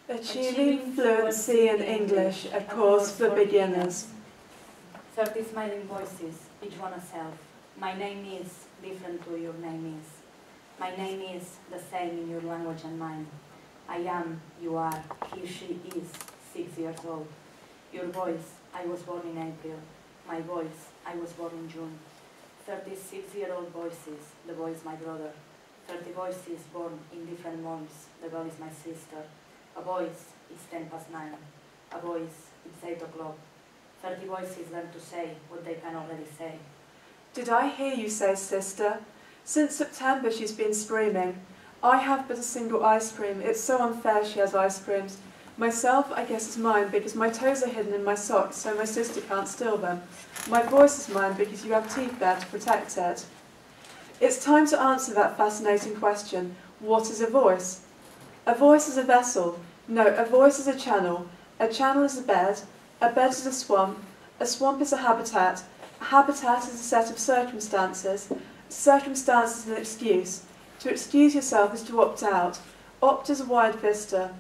Achieving fluency in English, a course for beginners. 30 smiling voices, each one a self. My name is different to your name is. My name is the same in your language and mine. I am, you are, he, she is, 6 years old. Your voice, I was born in April. My voice, I was born in June. 36-year-old voices, the boy is my brother. 30 voices born in different months, the girl is my sister. A voice, it's 9:10. A voice, it's 8 o'clock. 30 voices learn to say what they can already say. Did I hear you say, sister? Since September she's been screaming. I have but a single ice cream. It's so unfair she has ice creams. Myself, I guess it's mine because my toes are hidden in my socks so my sister can't steal them. My voice is mine because you have teeth there to protect it. It's time to answer that fascinating question. What is a voice? A voice is a vessel. No, a voice is a channel. A channel is a bed is a swamp is a habitat is a set of circumstances is an excuse. To excuse yourself is to opt out. Opt is a wide vista.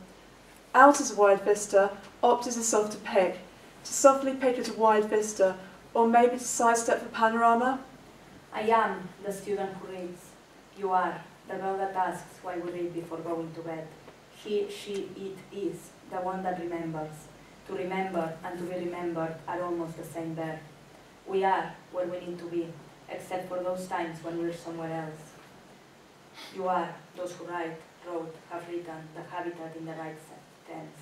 Out is a wide vista. Opt is a softer pick. To softly pick at a wide vista, or maybe to sidestep the panorama. I am the student who reads. You are the girl that asks why we read before going to bed. He, she, it is the one that remembers. To remember and to be remembered are almost the same verb. We are where we need to be, except for those times when we're somewhere else. You are those who write, wrote, have written the habitat in the right tense.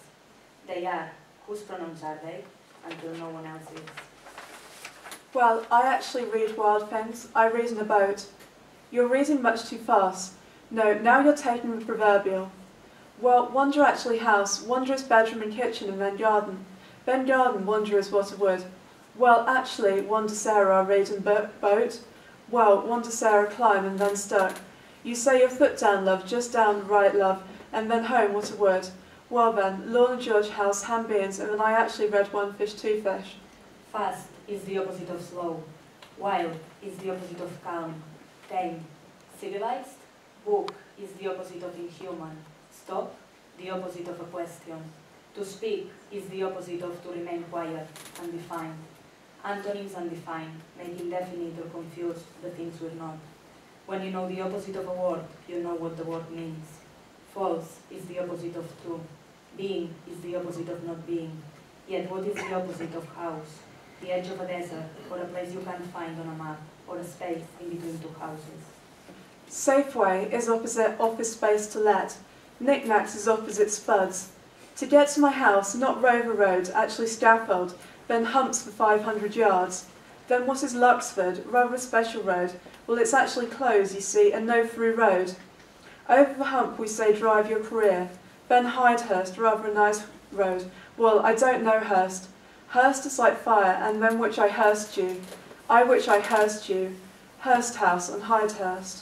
They are. Whose pronouns are they? Until no one else is. Well, I actually read wild things. I read in a boat. You're reading much too fast. No, now you're taking the proverbial. Well, wander actually house. Wander is bedroom and kitchen and then garden. Then garden, wander is what a wood. Well, actually, wander Sarah read in boat. Well, wander Sarah climb and then stuck. You say your foot down, love, just down, right, love, and then home, what a wood. Well then, Lorna George house, ham beans, and then I actually read one fish, two fish. Fast is the opposite of slow. Wild is the opposite of calm. Tame. Civilized. Book is the opposite of inhuman. Stop, the opposite of a question. To speak is the opposite of to remain quiet, undefined. Antonyms undefined, make indefinite or confused the things we're not. When you know the opposite of a word, you know what the word means. False is the opposite of true. Being is the opposite of not being. Yet what is the opposite of house? The edge of a desert, or a place you can't find on a map, or a space in between two houses. Safeway is opposite office space to let. Knickknacks is opposite spuds. To get to my house, not Rover Road, actually scaffold, then humps for 500 yards. Then what is Luxford, rather a special road? Well, it's actually closed, you see, and no through road. Over the hump we say drive your career. Then Hydehurst, rather a nice road. Well, I don't know Hurst. Hurst is like fire, and then which I Hurst you. I which I Hurst you. Hurst House on Hydehurst.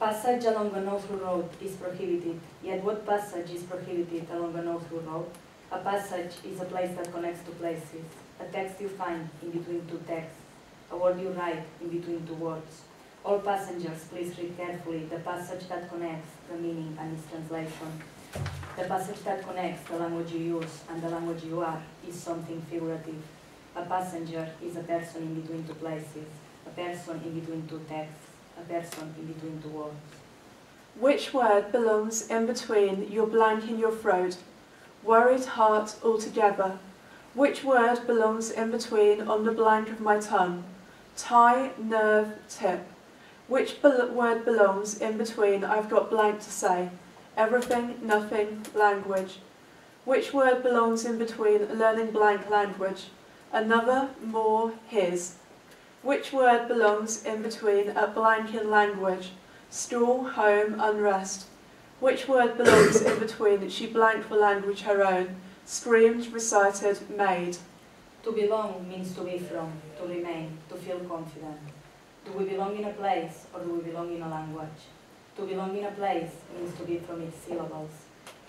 Passage along a no-through road is prohibited. Yet what passage is prohibited along a no-through road? A passage is a place that connects two places. A text you find in between two texts. A word you write in between two words. All passengers, please read carefully the passage that connects the meaning and its translation. The passage that connects the language you use and the language you are is something figurative. A passenger is a person in between two places, a person in between two texts, a person in between two words. Which word belongs in between your blank in your throat? Worried heart altogether. Which word belongs in between on the blank of my tongue? Tie, nerve, tip. Which word belongs in between I've got blank to say? Everything, nothing, language. Which word belongs in between learning blank language? Another, more, his. Which word belongs in between a blank in language? School, home, unrest. Which word belongs in between she blanked for language her own? Screamed, recited, made. To belong means to be from, to remain, to feel confident. Do we belong in a place or do we belong in a language? To belong in a place means to be from its syllables.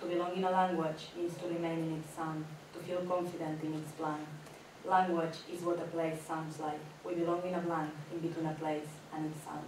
To belong in a language means to remain in its sound, to feel confident in its blank. Language is what a place sounds like. We belong in a blank in between a place and its sound.